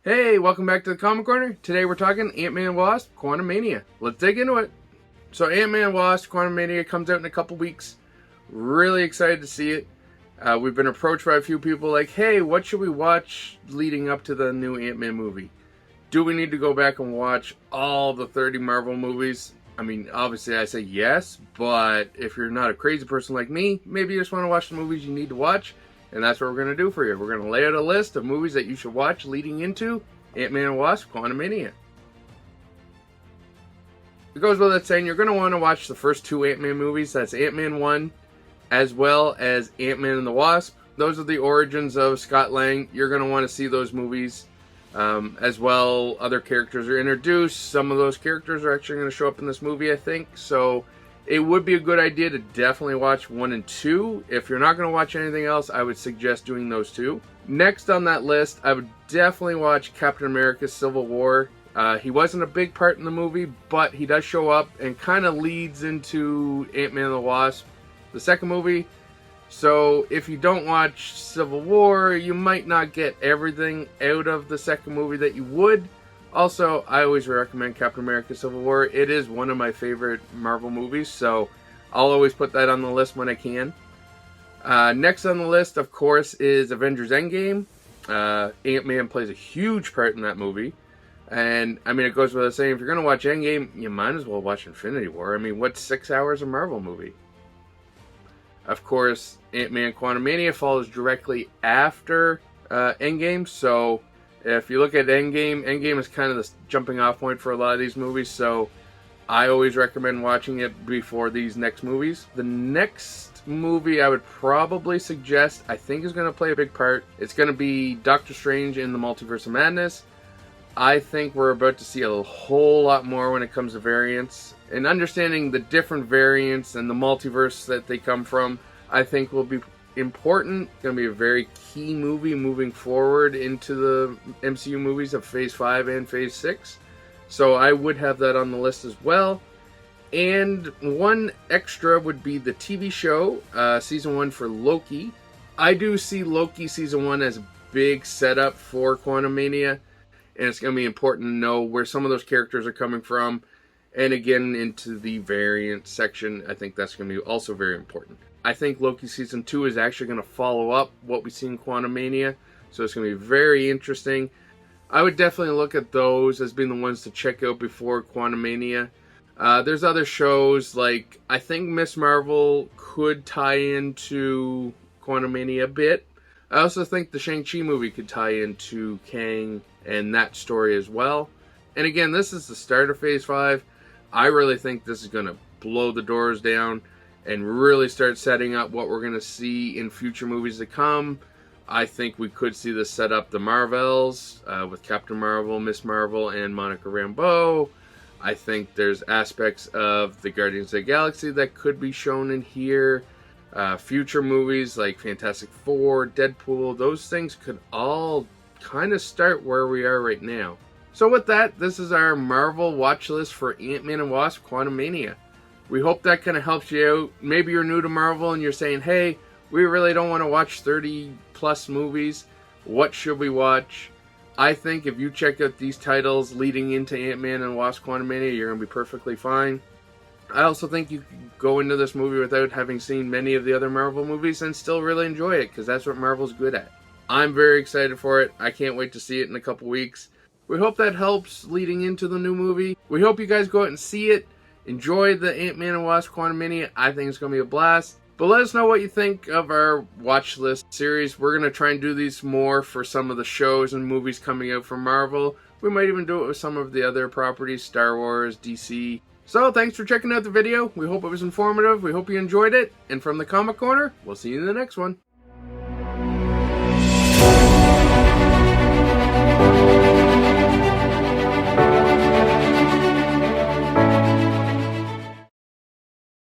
Hey, welcome back to the Comic Corner. Today we're talking Ant-Man and Wasp Quantumania. Let's dig into it. So Ant-Man and Wasp Quantumania comes out in a couple weeks. Really excited to see it. We've been approached by a few people like, hey, what should we watch leading up to the new Ant-Man movie? Do we need to go back and watch all the 30 Marvel movies? I mean, obviously I say yes, but if you're not a crazy person like me, maybe you just want to watch the movies you need to watch. And that's what we're going to do for you. We're going to lay out a list of movies that you should watch leading into Ant-Man and Wasp Quantumania. It goes without saying, you're going to want to watch the first two Ant-Man movies. That's Ant-Man 1, as well as Ant-Man and the Wasp. Those are the origins of Scott Lang. You're going to want to see those movies. As well, other characters are introduced. Some of those characters are actually going to show up in this movie, I think. So it would be a good idea to definitely watch 1 and 2. If you're not going to watch anything else, I would suggest doing those two. Next on that list, I would definitely watch Captain America Civil War. He wasn't a big part in the movie, but he does show up and kind of leads into Ant-Man and the Wasp, the second movie. So if you don't watch Civil War, you might not get everything out of the second movie that you would. Also, I always recommend Captain America Civil War. It is one of my favorite Marvel movies, so I'll always put that on the list when I can. Next on the list, of course, is Avengers Endgame. Ant-Man plays a huge part in that movie. And, I mean, it goes without saying, if you're going to watch Endgame, you might as well watch Infinity War. I mean, what's 6 hours of Marvel movie? Of course, Ant-Man Quantumania follows directly after Endgame, so if you look at Endgame is kind of the jumping off point for a lot of these movies, so I always recommend watching it before these next movies. The next movie I would probably suggest, I think is going to play a big part. It's going to be Doctor Strange in the Multiverse of Madness. I think we're about to see a whole lot more when it comes to variants. And understanding the different variants and the multiverse that they come from, I think will be important. Going to be a very key movie moving forward into the MCU movies of Phase 5 and Phase 6. So I would have that on the list as well. And one extra would be the TV show, Season 1 for Loki. I do see Loki Season 1 as a big setup for Quantumania. And it's going to be important to know where some of those characters are coming from. And again, into the variant section, I think that's going to be also very important. I think Loki Season 2 is actually going to follow up what we see in Quantumania. So it's going to be very interesting. I would definitely look at those as being the ones to check out before Quantumania. There's other shows like, I think Ms. Marvel could tie into Quantumania a bit. I also think the Shang-Chi movie could tie into Kang and that story as well. And again, this is the start of Phase 5. I really think this is going to blow the doors down and really start setting up what we're going to see in future movies to come. I think we could see this set up the Marvels with Captain Marvel, Ms. Marvel, and Monica Rambeau. I think there's aspects of the Guardians of the Galaxy that could be shown in here. Future movies like Fantastic Four, Deadpool, those things could all kind of start where we are right now. So with that, this is our Marvel watch list for Ant-Man and Wasp Quantumania. We hope that kind of helps you out. Maybe you're new to Marvel and you're saying, hey, we really don't want to watch 30 plus movies. What should we watch? I think if you check out these titles leading into Ant-Man and Wasp Quantumania, you're going to be perfectly fine. I also think you can go into this movie without having seen many of the other Marvel movies and still really enjoy it, because that's what Marvel's good at. I'm very excited for it. I can't wait to see it in a couple weeks. We hope that helps leading into the new movie. We hope you guys go out and see it. Enjoy the Ant-Man and Wasp Quantumania. I think it's going to be a blast. But let us know what you think of our watch list series. We're going to try and do these more for some of the shows and movies coming out from Marvel. We might even do it with some of the other properties, Star Wars, DC. So thanks for checking out the video. We hope it was informative. We hope you enjoyed it. And from the Comic Corner, we'll see you in the next one.